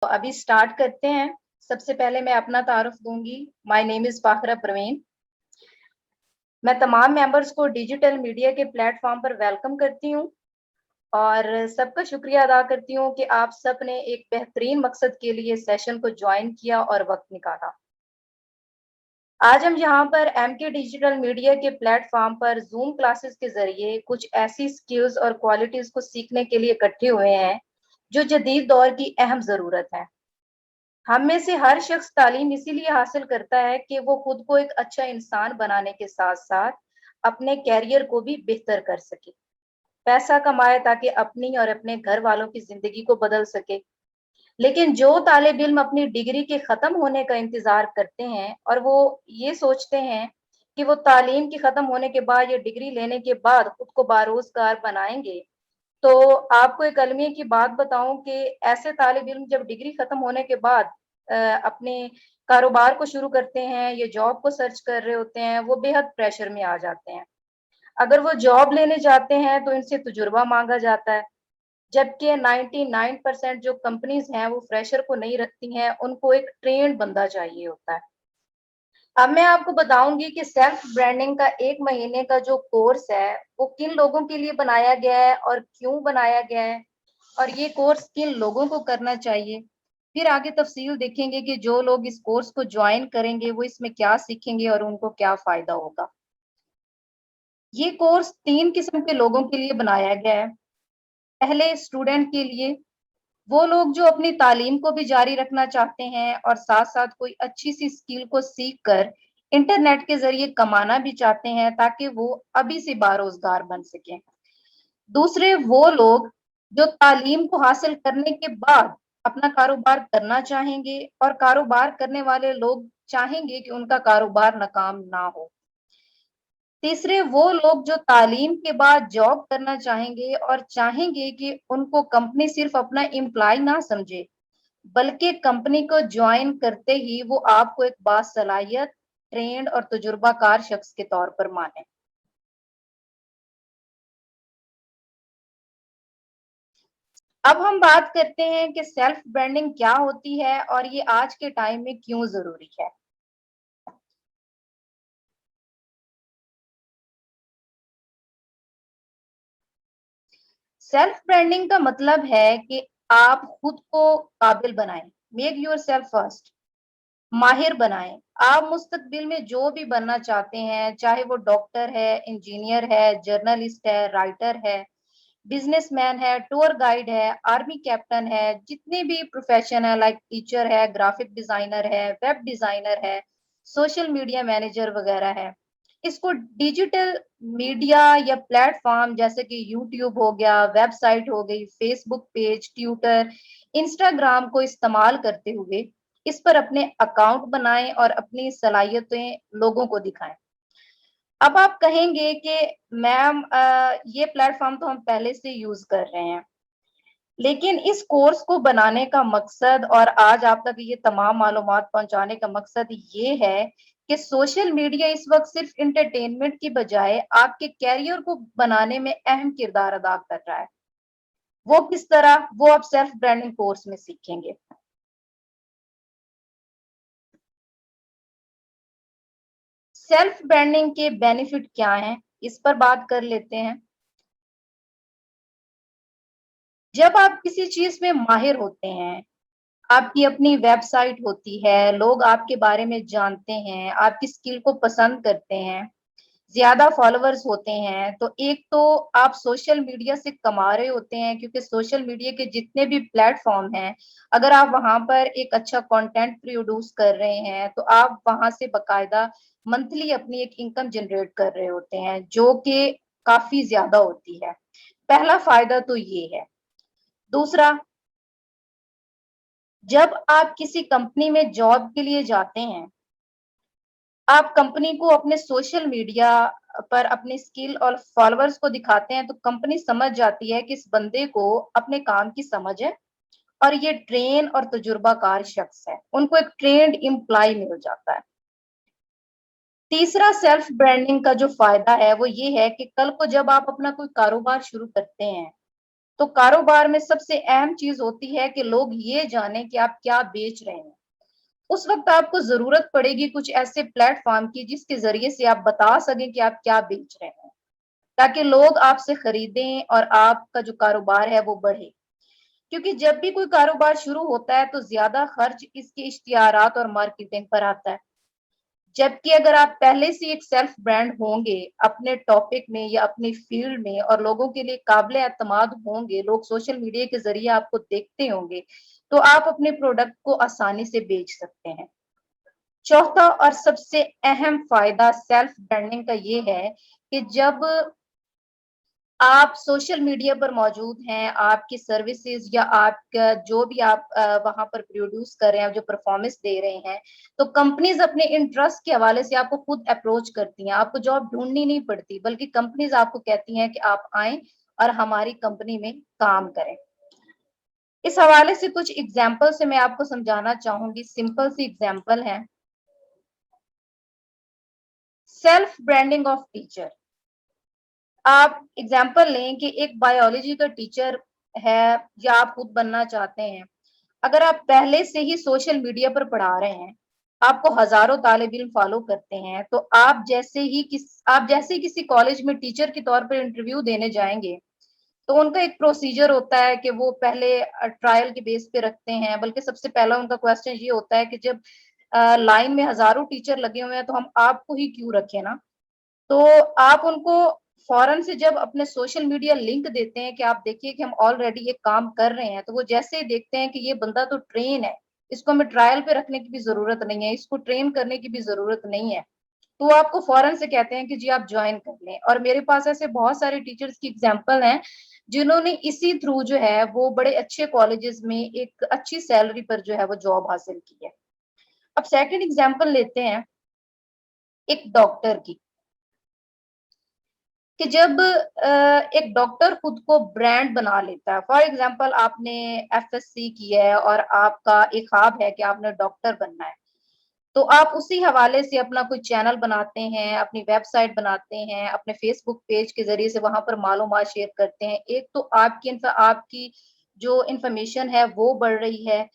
तो अभी स्टार्ट करते हैं। सबसे पहले मैं अपना तारुफ दूंगी। My name is Fakhra Parveen. मैं तमाम मेंबर्स को डिजिटल मीडिया के प्लेटफॉर्म पर वेलकम करती हूँ और सबका शुक्रिया अदा करती हूँ कि आप सब ने एक बेहतरीन मकसद के लिए सेशन को ज्वाइन किया और वक्त निकाला। आज हम यहाँ पर एमके डिजिटल मीडिया के प्लेटफॉर्म पर जूम क्लासेस के जरिए कुछ ऐसी स्किल्स और क्वालिटीज को सीखने के लिए इकट्ठे हुए हैं जो जदीद दौर की अहम ज़रूरत है। हम में से हर शख्स तालीम इसीलिए हासिल करता है कि वो खुद को एक अच्छा इंसान बनाने के साथ साथ अपने कैरियर को भी बेहतर कर सके, पैसा कमाए ताकि अपनी और अपने घर वालों की जिंदगी को बदल सके। लेकिन जो तालिब इल्म अपनी डिग्री के खत्म होने का इंतजार करते हैं और वो ये सोचते हैं कि वो तालीम के खत्म होने के बाद या डिग्री लेने के बाद खुद को बारोजगार बनाएंगे, तो आपको एक अलमिया की बात बताऊं कि ऐसे तालिब इल्म जब डिग्री खत्म होने के बाद अपने कारोबार को शुरू करते हैं या जॉब को सर्च कर रहे होते हैं, वो बेहद प्रेशर में आ जाते हैं। अगर वो जॉब लेने जाते हैं तो इनसे तजुर्बा मांगा जाता है, जबकि 99% जो कंपनीज हैं वो फ्रेशर को नहीं रखती हैं, उनको एक ट्रेंड बंदा चाहिए होता है। अब मैं आपको बताऊंगी कि सेल्फ ब्रांडिंग का 1 महीने का जो कोर्स है वो किन लोगों के लिए बनाया गया है और क्यों बनाया गया है, और ये कोर्स किन लोगों को करना चाहिए। फिर आगे तफसील देखेंगे कि जो लोग इस कोर्स को ज्वाइन करेंगे वो इसमें क्या सीखेंगे और उनको क्या फायदा होगा। ये कोर्स 3 किस्म के लोगों के लिए बनाया गया है। पहले स्टूडेंट के लिए, वो लोग जो अपनी तालीम को भी जारी रखना चाहते हैं और साथ साथ कोई अच्छी सी स्किल को सीख कर इंटरनेट के जरिए कमाना भी चाहते हैं ताकि वो अभी से बारोजगार बन सकें। दूसरे वो लोग जो तालीम को हासिल करने के बाद अपना कारोबार करना चाहेंगे और कारोबार करने वाले लोग चाहेंगे कि उनका कारोबार नाकाम ना हो। तीसरे वो लोग जो तालीम के बाद जॉब करना चाहेंगे और चाहेंगे कि उनको कंपनी सिर्फ अपना एम्प्लॉय ना समझे, बल्कि कंपनी को ज्वाइन करते ही वो आपको एक बासलाहियत, ट्रेंड और तजुर्बाकार शख्स के तौर पर माने। अब हम बात करते हैं कि सेल्फ ब्रांडिंग क्या होती है और ये आज के टाइम में क्यों जरूरी है। सेल्फ ब्रांडिंग का मतलब है कि आप खुद को काबिल बनाएं, मेक योर सेल्फ फर्स्ट, माहिर बनाएं। आप मुस्तकबिल में जो भी बनना चाहते हैं, चाहे वो डॉक्टर है, इंजीनियर है, जर्नलिस्ट है, राइटर है, बिजनेसमैन है, टूर गाइड है, आर्मी कैप्टन है, जितने भी प्रोफेशन है, लाइक टीचर है, ग्राफिक डिजाइनर है, वेब डिजाइनर है, सोशल मीडिया मैनेजर वगैरह है, इसको डिजिटल मीडिया या प्लेटफॉर्म जैसे कि यूट्यूब हो गया, वेबसाइट हो गई, फेसबुक पेज, ट्विटर, इंस्टाग्राम को इस्तेमाल करते हुए इस पर अपने अकाउंट बनाएं और अपनी सलाहियतें लोगों को दिखाएं। अब आप कहेंगे कि मैम ये प्लेटफॉर्म तो हम पहले से यूज कर रहे हैं, लेकिन इस कोर्स को बनाने का मकसद और आज आप तक ये तमाम मालूमात पहुंचाने का मकसद ये है कि सोशल मीडिया इस वक्त सिर्फ इंटरटेनमेंट की बजाय आपके कैरियर को बनाने में अहम किरदार अदा कर रहा है। वो किस तरह, वो आप सेल्फ ब्रांडिंग कोर्स में सीखेंगे। सेल्फ ब्रांडिंग के बेनिफिट क्या हैं, इस पर बात कर लेते हैं। जब आप किसी चीज में माहिर होते हैं, आपकी अपनी वेबसाइट होती है, लोग आपके बारे में जानते हैं, आपकी स्किल को पसंद करते हैं, ज्यादा फॉलोअर्स होते हैं, तो एक तो आप सोशल मीडिया से कमा रहे होते हैं, क्योंकि सोशल मीडिया के जितने भी प्लेटफॉर्म हैं, अगर आप वहां पर एक अच्छा कंटेंट प्रोड्यूस कर रहे हैं तो आप वहां से बकायदा मंथली अपनी एक इनकम जनरेट कर रहे होते हैं, जो कि काफी ज्यादा होती है। पहला फायदा तो ये है। दूसरा, जब आप किसी कंपनी में जॉब के लिए जाते हैं, आप कंपनी को अपने सोशल मीडिया पर अपनी स्किल और फॉलोअर्स को दिखाते हैं, तो कंपनी समझ जाती है कि इस बंदे को अपने काम की समझ है और ये ट्रेन और तजुर्बाकार शख्स है, उनको एक ट्रेंड एम्प्लॉय मिल जाता है। तीसरा सेल्फ ब्रांडिंग का जो फायदा है वो ये है कि कल को जब आप अपना कोई कारोबार शुरू करते हैं तो कारोबार में सबसे अहम चीज होती है कि लोग ये जाने कि आप क्या बेच रहे हैं। उस वक्त आपको जरूरत पड़ेगी कुछ ऐसे प्लेटफॉर्म की जिसके जरिए से आप बता सकें कि आप क्या बेच रहे हैं, ताकि लोग आपसे खरीदें और आपका जो कारोबार है वो बढ़े। क्योंकि जब भी कोई कारोबार शुरू होता है तो ज्यादा खर्च इसके इश्तिहारात और मार्केटिंग पर आता है। जबकि अगर आप पहले से एक सेल्फ ब्रांड होंगे अपने टॉपिक में या अपनी फील्ड में और लोगों के लिए काबिल एतमाद होंगे, लोग सोशल मीडिया के जरिए आपको देखते होंगे, तो आप अपने प्रोडक्ट को आसानी से बेच सकते हैं। चौथा और सबसे अहम फायदा सेल्फ ब्रांडिंग का ये है कि जब आप सोशल मीडिया पर मौजूद हैं, आपकी सर्विसेज या आपका जो भी आप वहां पर प्रोड्यूस कर रहे हैं, जो परफॉर्मेंस दे रहे हैं, तो कंपनीज अपने इंटरेस्ट के हवाले से आपको खुद अप्रोच करती हैं। आपको जॉब ढूंढनी नहीं पड़ती, बल्कि कंपनीज आपको कहती हैं कि आप आए और हमारी कंपनी में काम करें। इस हवाले से कुछ एग्जाम्पल से मैं आपको समझाना चाहूंगी। सिंपल सी एग्जाम्पल है। Self branding of teacher. आप एग्जाम्पल लें कि एक बायोलॉजी का टीचर है या आप खुद बनना चाहते हैं। अगर आप पहले से ही सोशल मीडिया पर पढ़ा रहे हैं, आपको हजारों तालिब इल्म फॉलो करते हैं, तो आप जैसे ही किसी कॉलेज में टीचर के तौर पर इंटरव्यू देने जाएंगे, तो उनका एक प्रोसीजर होता है कि वो पहले ट्रायल के बेस पे रखते हैं। बल्कि सबसे पहला उनका क्वेश्चन ये होता है कि जब लाइन में हजारों टीचर लगे हुए हैं तो हम आपको ही क्यों रखें ना। तो आप उनको फौरन से जब अपने सोशल मीडिया लिंक देते हैं कि आप देखिए कि हम ऑलरेडी ये काम कर रहे हैं, तो वो जैसे ही देखते हैं कि ये बंदा तो ट्रेन है, इसको हमें ट्रायल पे रखने की भी जरूरत नहीं है, इसको ट्रेन करने की भी जरूरत नहीं है, तो वो आपको फौरन से कहते हैं कि जी आप ज्वाइन कर लें। और मेरे पास ऐसे बहुत सारे टीचर्स की एग्जाम्पल हैं जिन्होंने इसी थ्रू जो है वो बड़े अच्छे कॉलेजेस में एक अच्छी सैलरी पर जो है वो जॉब हासिल की है। अब सेकंड एग्जाम्पल लेते हैं एक डॉक्टर की, कि जब एक डॉक्टर खुद को ब्रांड बना लेता है। फॉर एग्जांपल आपने एफएससी की है और आपका एक ख्वाब है कि आपने डॉक्टर बनना है, तो आप उसी हवाले से अपना कोई चैनल बनाते हैं, अपनी वेबसाइट बनाते हैं, अपने फेसबुक पेज के जरिए से वहां पर मालूमात शेयर करते हैं। एक तो आपकी जो इंफॉर्मेशन है वो बढ़ रही है।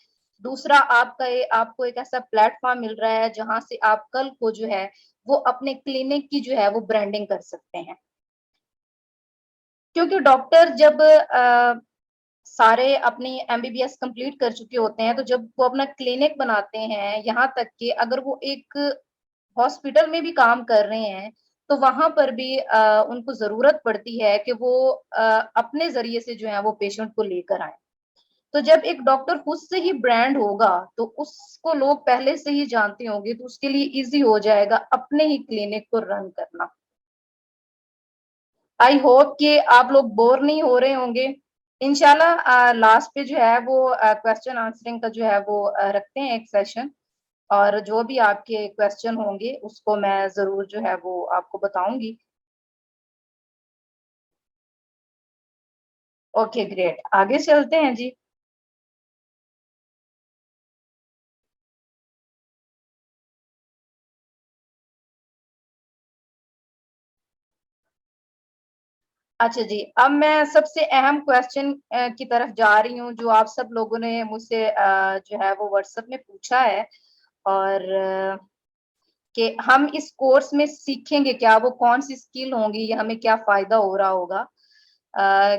दूसरा आपको एक ऐसा प्लेटफॉर्म मिल रहा है जहां से आप कल को जो है वो अपने क्लिनिक की जो है वो ब्रांडिंग कर सकते हैं। क्योंकि डॉक्टर जब सारे अपनी एमबीबीएस कंप्लीट कर चुके होते हैं, तो जब वो अपना क्लिनिक बनाते हैं, यहाँ तक कि अगर वो एक हॉस्पिटल में भी काम कर रहे हैं, तो वहां पर भी उनको जरूरत पड़ती है कि वो अपने जरिए से जो है वो पेशेंट को लेकर आए। तो जब एक डॉक्टर खुद से ही ब्रांड होगा, तो उसको लोग पहले से ही जानते होंगे, तो उसके लिए इजी हो जाएगा अपने ही क्लिनिक को रन करना। आई होप कि आप लोग बोर नहीं हो रहे होंगे। इंशाल्लाह लास्ट पे जो है वो क्वेश्चन आंसरिंग का जो है वो रखते हैं एक सेशन, और जो भी आपके क्वेश्चन होंगे उसको मैं जरूर जो है वो आपको बताऊंगी। ओके ग्रेट, आगे चलते हैं जी। अच्छा जी, अब मैं सबसे अहम क्वेश्चन की तरफ जा रही हूँ जो आप सब लोगों ने मुझसे जो है वो व्हाट्सएप में पूछा है। और कि हम इस कोर्स में सीखेंगे क्या, वो कौन सी स्किल होंगी या हमें क्या फायदा हो रहा होगा।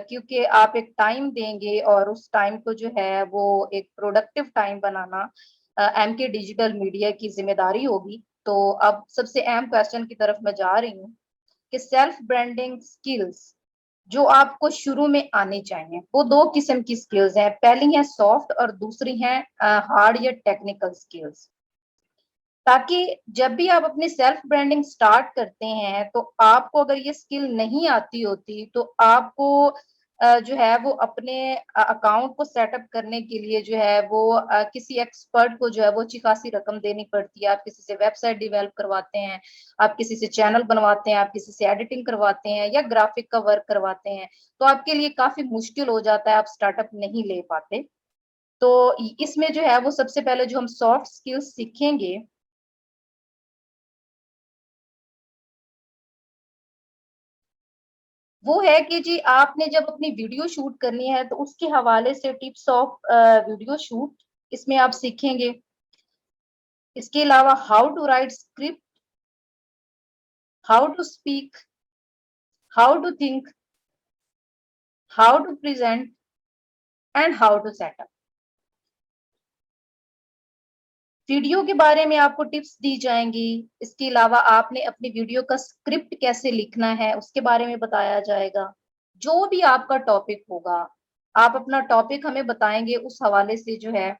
क्योंकि आप एक टाइम देंगे और उस टाइम को जो है वो एक प्रोडक्टिव टाइम बनाना एमके डिजिटल मीडिया की जिम्मेदारी होगी। तो अब सबसे अहम क्वेश्चन की तरफ मैं जा रही हूँ कि सेल्फ ब्रांडिंग स्किल्स जो आपको शुरू में आनी चाहिए, वो दो किस्म की स्किल्स हैं। पहली है सॉफ्ट और दूसरी है हार्ड या टेक्निकल स्किल्स। ताकि जब भी आप अपनी सेल्फ ब्रांडिंग स्टार्ट करते हैं, तो आपको अगर ये स्किल नहीं आती होती, तो आपको जो है वो अपने अकाउंट को सेटअप करने के लिए जो है वो किसी एक्सपर्ट को जो है वो अच्छी खासी रकम देनी पड़ती है। आप किसी से वेबसाइट डेवलप करवाते हैं, आप किसी से चैनल बनवाते हैं, आप किसी से एडिटिंग करवाते हैं या ग्राफिक का वर्क करवाते हैं, तो आपके लिए काफी मुश्किल हो जाता है, आप स्टार्टअप नहीं ले पाते। तो इसमें जो है वो सबसे पहले जो हम सॉफ्ट स्किल्स सीखेंगे, وہ ہے کہ جی آپ نے جب اپنی ویڈیو شوٹ کرنی ہے تو اس کے حوالے سے ٹپس آف ویڈیو شوٹ اس میں آپ سیکھیں گے. اس کے علاوہ how to write script, how to speak, how to think, how to present and how to set up. Video کے بارے میں آپ کو ٹپس دی جائیں گی. اس کے علاوہ آپ نے اپنی ویڈیو کا اسکرپٹ کیسے لکھنا ہے اس کے بارے میں بتایا جائے گا. جو بھی آپ کا ٹاپک ہوگا آپ اپنا ٹاپک ہمیں بتائیں گے، اس حوالے سے جو ہے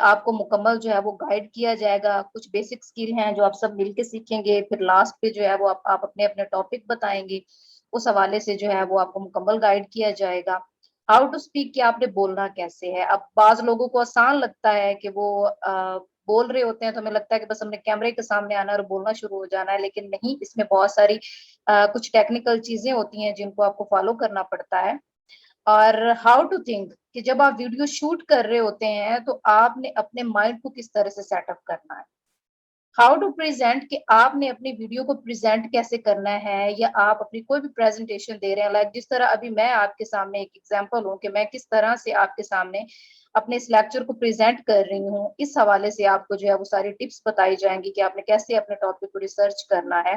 آپ کو مکمل جو ہے وہ گائیڈ کیا جائے گا. کچھ بیسک اسکل ہیں جو آپ سب مل کے سیکھیں گے، پھر لاسٹ پہ جو ہے وہ آپ اپنے اپنے ٹاپک بتائیں گے، اس حوالے سے جو ہے وہ آپ کو مکمل گائیڈ کیا جائے گا. ہاؤ ٹو اسپیک کہ آپ نے بولنا کیسے ہے. اب بعض لوگوں کو آسان لگتا ہے کہ وہ بول رہے ہوتے ہیں تو ہمیں لگتا ہے کہ بس ہم نے کیمرے کے سامنے آنا اور بولنا شروع ہو جانا ہے، لیکن نہیں، اس میں بہت ساری کچھ ٹیکنیکل چیزیں ہوتی ہیں جن کو آپ کو فالو کرنا پڑتا ہے. اور ہاؤ ٹو تھنک کہ جب آپ ویڈیو شوٹ کر رہے ہوتے ہیں تو آپ نے اپنے مائنڈ کو کس طرح سے سیٹ اپ کرنا ہے. ہاؤ ٹو پریزنٹ کہ آپ نے اپنی ویڈیو کو پریزنٹ کیسے کرنا ہے، یا آپ اپنی کوئی بھی پریزنٹیشن دے رہے ہیں، لائک جس طرح ابھی میں آپ کے سامنے ایک ایگزامپل ہوں کہ میں کس طرح سے آپ کے سامنے اپنے اس لیکچر کو پریزنٹ کر رہی ہوں. اس حوالے سے آپ کو جو ہے وہ ساری ٹپس بتائی جائیں گی کہ آپ نے کیسے اپنے ٹاپک کو ریسرچ کرنا ہے.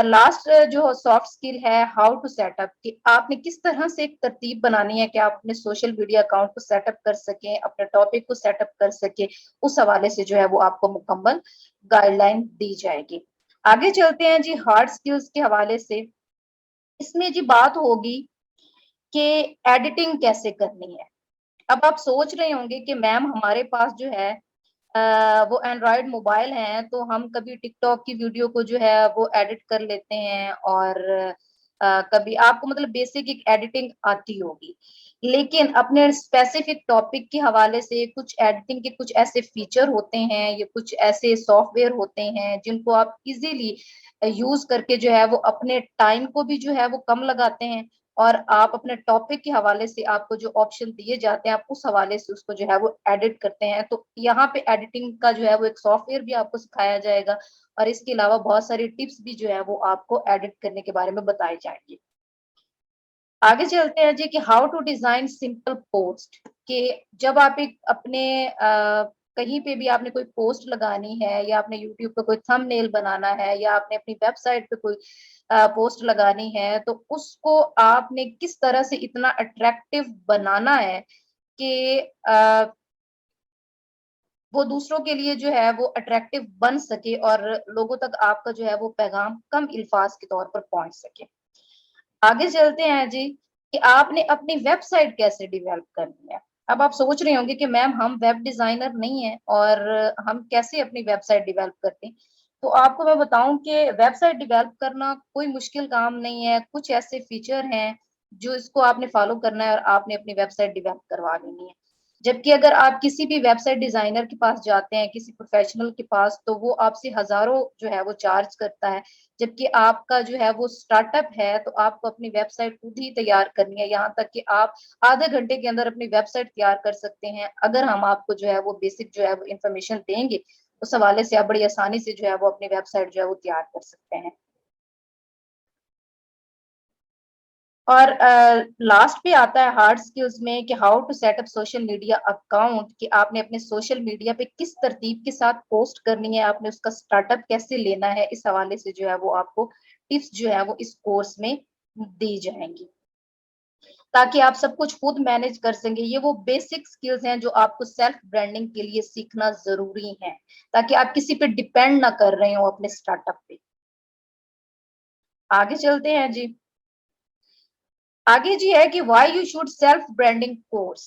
لاسٹ جو سافٹ اسکل ہے ہاؤ ٹو سیٹ اپ کہ آپ نے کس طرح سے ایک ترتیب بنانی ہے کہ آپ اپنے سوشل میڈیا اکاؤنٹ کو سیٹ اپ کر سکیں، اپنے ٹاپک کو سیٹ اپ کر سکیں. اس حوالے سے جو ہے وہ آپ کو مکمل گائیڈ لائن دی جائے گی. آگے چلتے ہیں جی ہارڈ اسکلز کے حوالے سے. اس میں جی بات ہوگی کہ ایڈیٹنگ کیسے کرنی ہے. اب آپ سوچ رہے ہوں گے کہ میم ہمارے پاس جو ہے وہ اینڈرائڈ موبائل ہیں تو ہم کبھی ٹک ٹاک کی ویڈیو کو جو ہے وہ ایڈٹ کر لیتے ہیں، اور کبھی آپ کو مطلب بیسک ایک ایڈیٹنگ آتی ہوگی، لیکن اپنے اسپیسیفک ٹاپک کے حوالے سے کچھ ایڈیٹنگ کے کچھ ایسے فیچر ہوتے ہیں یا کچھ ایسے سافٹ ویئر ہوتے ہیں جن کو آپ ایزیلی یوز کر کے جو ہے وہ اپنے ٹائم کو بھی جو ہے وہ کم لگاتے ہیں، اور آپ اپنے ٹاپک کے حوالے سے آپ کو جو آپشن دیے جاتے ہیں آپ اس حوالے سے اس کو جو ہے وہ ایڈٹ کرتے ہیں. تو یہاں پہ ایڈیٹنگ کا جو ہے وہ ایک سافٹ ویئر بھی آپ کو سکھایا جائے گا، اور اس کے علاوہ بہت ساری ٹپس بھی جو ہے وہ آپ کو ایڈٹ کرنے کے بارے میں بتائی جائیں گی. آگے چلتے ہیں جی کہ how to design simple post کہ جب آپ ایک اپنے کہیں پہ بھی آپ نے کوئی پوسٹ لگانی ہے، یا آپ نے یوٹیوب پہ کوئی تھم نیل بنانا ہے، یا آپ نے اپنی ویب سائٹ پہ کوئی پوسٹ لگانی ہے، تو اس کو آپ نے کس طرح سے اتنا اٹریکٹیو بنانا ہے کہ وہ دوسروں کے لیے جو ہے وہ اٹریکٹیو بن سکے اور لوگوں تک آپ کا جو ہے وہ پیغام کم الفاظ کے طور پر پہنچ سکے. آگے چلتے ہیں جی کہ آپ نے اپنی ویب سائٹ کیسے ڈیولپ کرنی ہے. اب آپ سوچ رہے ہوں گے کہ میم ہم ویب ڈیزائنر نہیں ہیں اور ہم کیسے اپنی ویب سائٹ ڈیولپ کرتے ہیں. تو آپ کو میں بتاؤں کہ ویب سائٹ ڈیولپ کرنا کوئی مشکل کام نہیں ہے. کچھ ایسے فیچر ہیں جو اس کو آپ نے فالو کرنا ہے اور آپ نے اپنی ویب سائٹ ڈیولپ کروا لینی ہے. جبکہ اگر آپ کسی بھی ویب سائٹ ڈیزائنر کے پاس جاتے ہیں، کسی پروفیشنل کے پاس، تو وہ آپ سے ہزاروں جو ہے وہ چارج کرتا ہے. جبکہ آپ کا جو ہے وہ اسٹارٹ اپ ہے تو آپ کو اپنی ویب سائٹ خود ہی تیار کرنی ہے، یہاں تک کہ آپ آدھے گھنٹے کے اندر اپنی ویب سائٹ تیار کر سکتے ہیں اگر ہم آپ کو جو ہے وہ بیسک جو ہے وہ انفارمیشن دیں گے. اس حوالے سے آپ بڑی آسانی سے جو ہے وہ اپنی ویب سائٹ جو ہے وہ تیار کر سکتے ہیں. اور لاسٹ پہ آتا ہے ہارڈ اسکلز میں کہ how to set up social media account کہ آپ نے اپنے سوشل میڈیا پہ کس ترتیب کے ساتھ پوسٹ کرنی ہے، آپ نے اس کا اسٹارٹ اپ کیسے لینا ہے. اس حوالے سے جو ہے وہ آپ کو ٹپس جو ہے وہ اس کورس میں دی جائیں گی تاکہ آپ سب کچھ خود مینج کر سکیں. یہ وہ بیسک سکلز ہیں جو آپ کو سیلف برانڈنگ کے لیے سیکھنا ضروری ہے تاکہ آپ کسی پہ ڈیپینڈ نہ کر رہے ہوں اپنے اسٹارٹ اپ پہ. آگے چلتے ہیں جی. آگے جی ہے کہ why you should self branding course.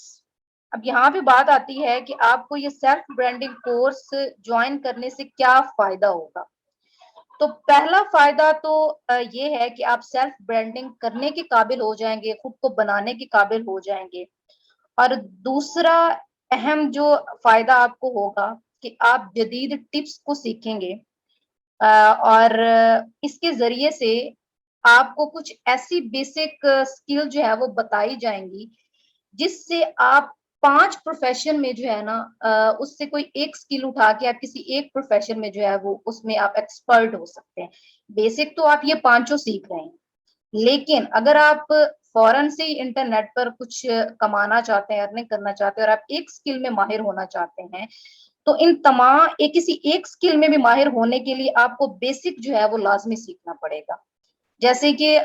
اب یہاں پہ بات آتی ہے کہ آپ کو یہ سیلف برانڈنگ کورس جوائن کرنے سے کیا فائدہ ہوگا. تو پہلا فائدہ تو یہ ہے کہ آپ سیلف برانڈنگ کرنے کے قابل ہو جائیں گے، خود کو بنانے کے قابل ہو جائیں گے. اور دوسرا اہم جو فائدہ آپ کو ہوگا کہ آپ جدید ٹپس کو سیکھیں گے، اور اس کے ذریعے سے آپ کو کچھ ایسی بیسک اسکل جو ہے وہ بتائی جائیں گی جس سے آپ 5 پروفیشن میں جو ہے نا اس سے کوئی ایک اسکل اٹھا کے آپ کسی ایک پروفیشن میں جو ہے وہ اس میں آپ ایکسپرٹ ہو سکتے ہیں. بیسک تو آپ یہ پانچوں سیکھ رہے ہیں، لیکن اگر آپ فوراً سے ہی انٹرنیٹ پر کچھ کمانا چاہتے ہیں، ارننگ کرنا چاہتے ہیں اور آپ ایک سکل میں ماہر ہونا چاہتے ہیں، تو ان تمام کسی ایک سکل میں بھی ماہر ہونے کے لیے آپ کو بیسک جو ہے وہ لازمی سیکھنا پڑے گا. جیسے کہ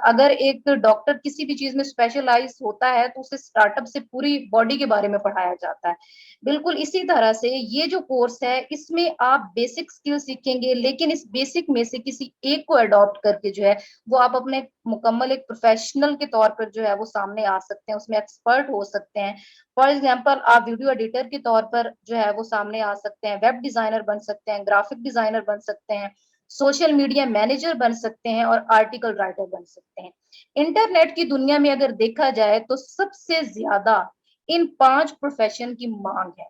اگر ایک ڈاکٹر کسی بھی چیز میں اسپیشلائز ہوتا ہے تو اسے اسٹارٹ اپ سے پوری باڈی کے بارے میں پڑھایا جاتا ہے. بالکل اسی طرح سے یہ جو کورس ہے اس میں آپ بیسک اسکل سیکھیں گے، لیکن اس بیسک میں سے کسی ایک کو اڈاپٹ کر کے جو ہے وہ آپ اپنے مکمل ایک پروفیشنل کے طور پر جو ہے وہ سامنے آ سکتے ہیں، اس میں ایکسپرٹ ہو سکتے ہیں. فار ایگزامپل آپ ویڈیو ایڈیٹر کے طور پر جو ہے وہ سامنے آ سکتے ہیں، ویب ڈیزائنر بن سکتے ہیں، گرافک ڈیزائنر بن سکتے ہیں، سوشل میڈیا مینیجر بن سکتے ہیں اور آرٹیکل رائٹر بن سکتے ہیں. انٹرنیٹ کی دنیا میں اگر دیکھا جائے تو سب سے زیادہ ان 5 پروفیشن کی مانگ ہے.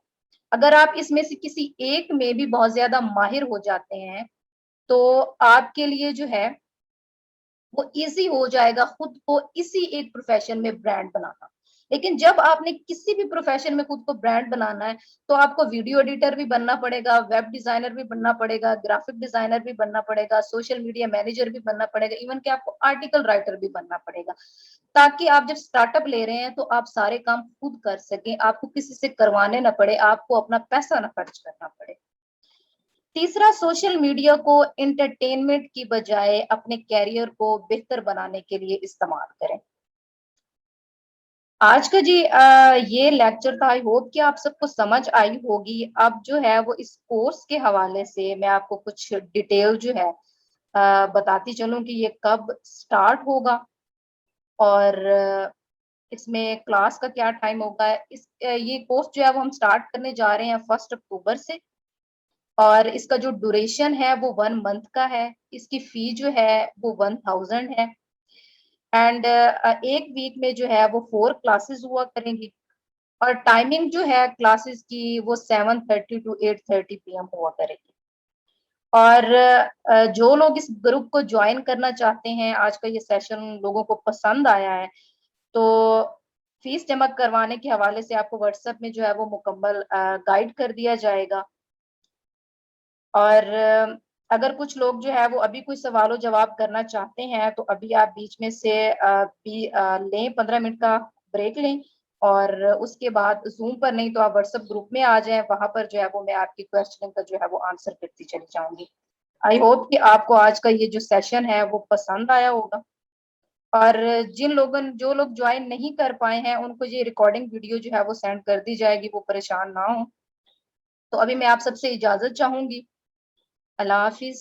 اگر آپ اس میں سے کسی ایک میں بھی بہت زیادہ ماہر ہو جاتے ہیں تو آپ کے لیے جو ہے وہ ایزی ہو جائے گا خود کو اسی ایک پروفیشن میں برانڈ بنانا. لیکن جب آپ نے کسی بھی پروفیشن میں خود کو برانڈ بنانا ہے تو آپ کو ویڈیو ایڈیٹر بھی بننا پڑے گا، ویب ڈیزائنر بھی بننا پڑے گا، گرافک ڈیزائنر بھی بننا پڑے گا، سوشل میڈیا مینیجر بھی بننا پڑے گا، ایون کہ آپ کو آرٹیکل رائٹر بھی بننا پڑے گا، تاکہ آپ جب اسٹارٹ اپ لے رہے ہیں تو آپ سارے کام خود کر سکیں، آپ کو کسی سے کروانے نہ پڑے، آپ کو اپنا پیسہ نہ خرچ کرنا پڑے. تیسرا، سوشل میڈیا کو انٹرٹینمنٹ کی بجائے اپنے کیریئر کو بہتر بنانے کے لیے استعمال کریں. آج کا جی یہ لیکچر تھا، آئی ہوپ کہ آپ سب کو سمجھ آئی ہوگی. اب جو ہے وہ اس کورس کے حوالے سے میں آپ کو کچھ ڈیٹیل جو ہے بتاتی چلوں کہ یہ کب سٹارٹ ہوگا اور اس میں کلاس کا کیا ٹائم ہوگا. یہ کورس جو ہے وہ ہم سٹارٹ کرنے جا رہے ہیں 1 اکتوبر سے، اور اس کا جو ڈوریشن ہے وہ 1 منتھ کا ہے. اس کی فی جو ہے وہ 1000 ہے، اینڈ ایک ویک میں جو ہے وہ 4 کلاسز ہوا کریں گی، اور ٹائمنگ جو ہے کلاسز کی وہ 7:30 to 8:30 PM ہوا کرے گی. اور جو لوگ اس گروپ کو جوائن کرنا چاہتے ہیں، آج کا یہ سیشن لوگوں کو پسند آیا ہے تو فیس جمع کروانے کے حوالے سے آپ کو واٹس ایپ میں جو ہے وہ مکمل گائیڈ کر دیا جائے گا. اور اگر کچھ لوگ جو ہے وہ ابھی کوئی سوال و جواب کرنا چاہتے ہیں تو ابھی آپ بیچ میں سے بھی لیں، 15 منٹ کا بریک لیں، اور اس کے بعد زوم پر نہیں تو آپ واٹس ایپ گروپ میں آ جائیں، وہاں پر جو ہے وہ میں آپ کی کوشچن کا جو ہے وہ آنسر کرتی چلی جاؤں گی. آئی ہوپ کہ آپ کو آج کا یہ جو سیشن ہے وہ پسند آیا ہوگا، اور جو لوگ جوائن نہیں کر پائے ہیں ان کو یہ ریکارڈنگ ویڈیو جو ہے وہ سینڈ کر دی جائے گی، وہ پریشان نہ ہوں. تو ابھی میں آپ سب سے اجازت چاہوں گی. اللہ حافظ.